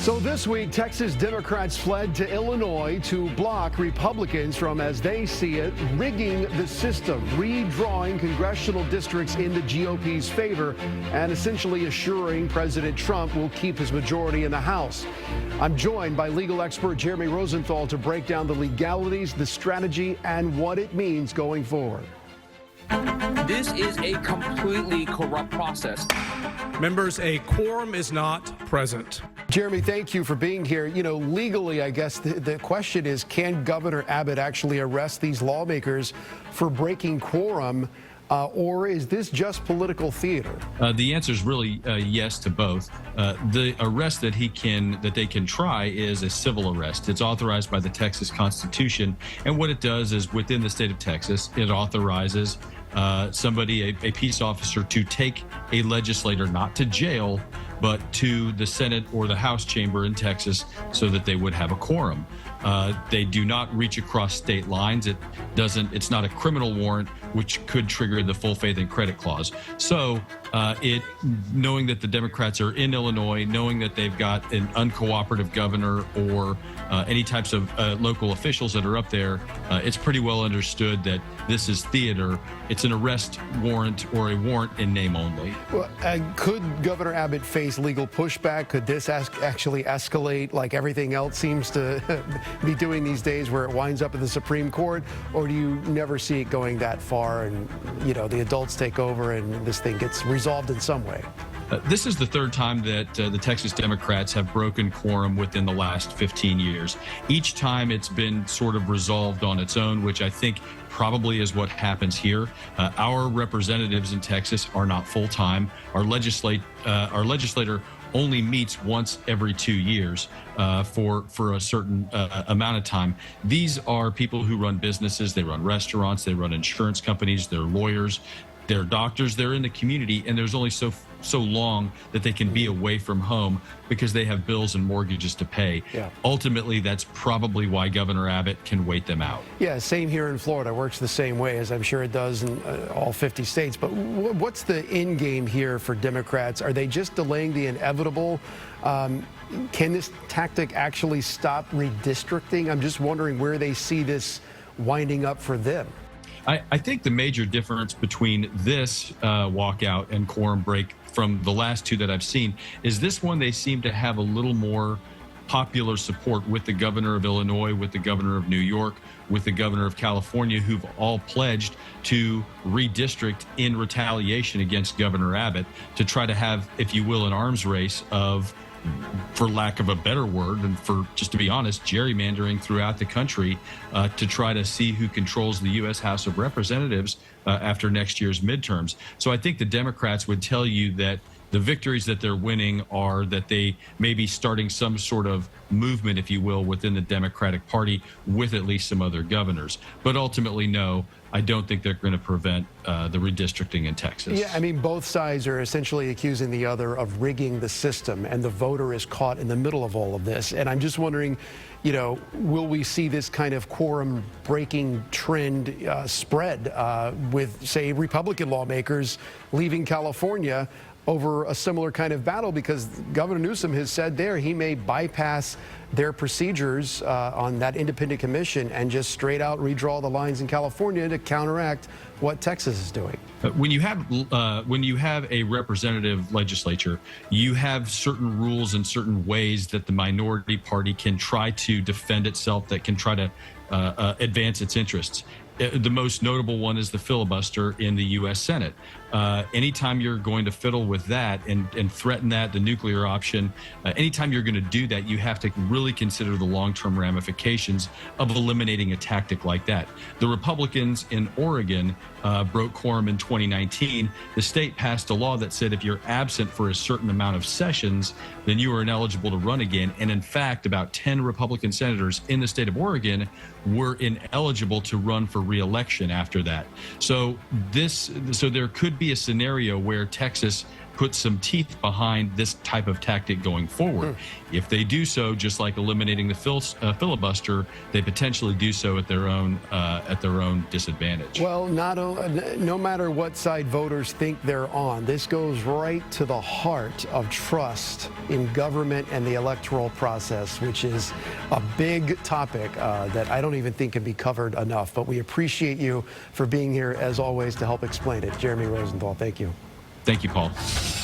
So this week, Texas Democrats fled to Illinois to block Republicans from, as they see it, rigging the system, redrawing congressional districts in the GOP's favor, and essentially assuring President Trump will keep his majority in the House. I'm joined by legal expert Jeremy Rosenthal to break down the legalities, the strategy, and what it means going forward. This is a completely corrupt process. Members, a quorum is not present. Jeremy, thank you for being here. You know, legally, I guess the question is, can Governor Abbott actually arrest these lawmakers for breaking quorum, or is this just political theater? The answer is really yes to both. The arrest that they can try is a civil arrest. It's authorized by the Texas Constitution, and what it does is, within the state of Texas, it authorizes somebody, a peace officer, to take a legislator not to jail, but to the Senate or the House chamber in Texas, so that they would have a quorum. They do not reach across state lines. It's not a criminal warrant, which could trigger the full faith and credit clause. So knowing that the Democrats are in Illinois, knowing that they've got an uncooperative governor or any types of local officials that are up there, it's pretty well understood that this is theater. It's an arrest warrant or a warrant in name only. Well, could Governor Abbott face legal pushback? Could this actually escalate like everything else seems to be doing these days, where it winds up in the Supreme Court? Or do you never see it going that far and, you know, the adults take over and this thing gets resolved in some way? This is the third time that the Texas Democrats have broken quorum within the last 15 years. Each time it's been sort of resolved on its own, which I think probably is what happens here. Our representatives in Texas are not full-time. Our legislator only meets once every 2 years for a certain amount of time. These are people who run businesses. They run restaurants. They run insurance companies. They're lawyers. They're doctors. They're in the community, and there's only so long that they can be away from home because they have bills and mortgages to pay. Yeah. Ultimately, that's probably why Governor Abbott can wait them out. Yeah, same here in Florida. It works the same way, as I'm sure it does in all 50 states. But what's the end game here for Democrats? Are they just delaying the inevitable? Can this tactic actually stop redistricting? I'm just wondering where they see this winding up for them. I think the major difference between this walkout and quorum break from the last two that I've seen is this one, they seem to have a little more popular support with the governor of Illinois, with the governor of New York, with the governor of California, who've all pledged to redistrict in retaliation against Governor Abbott, to try to have, if you will, an arms race of, for lack of a better word, and for, just to be honest, gerrymandering throughout the country to try to see who controls the U.S. House of Representatives after next year's midterms. So I think the Democrats would tell you that the victories that they're winning are that they may be starting some sort of movement, if you will, within the Democratic Party with at least some other governors. But ultimately, no, I don't think they're going to prevent the redistricting in Texas. Yeah, I mean, both sides are essentially accusing the other of rigging the system, and the voter is caught in the middle of all of this. And I'm just wondering, you know, will we see this kind of quorum breaking trend spread with, say, Republican lawmakers leaving California over a similar kind of battle? Because Governor Newsom has said there he may bypass their procedures on that independent commission and just straight out redraw the lines in California to counteract what Texas is doing. When you have a representative legislature, you have certain rules and certain ways that the minority party can try to defend itself, that can try to advance its interests. The most notable one is the filibuster in the U.S. Senate. Anytime you're going to fiddle with that and threaten that, the nuclear option, anytime you're going to do that, you have to really consider the long-term ramifications of eliminating a tactic like that. The Republicans in Oregon broke quorum in 2019. The state passed a law that said if you're absent for a certain amount of sessions, then you are ineligible to run again. And in fact, about 10 Republican senators in the state of Oregon were ineligible to run for re-election after that. So there could be a scenario where Texas put some teeth behind this type of tactic going forward. If they do so, just like eliminating the filibuster, they potentially do so at their own disadvantage. Well, no matter what side voters think they're on, this goes right to the heart of trust in government and the electoral process, which is a big topic that I don't even think can be covered enough. But we appreciate you for being here, as always, to help explain it. Jeremy Rosenthal, thank you. Thank you, Paul.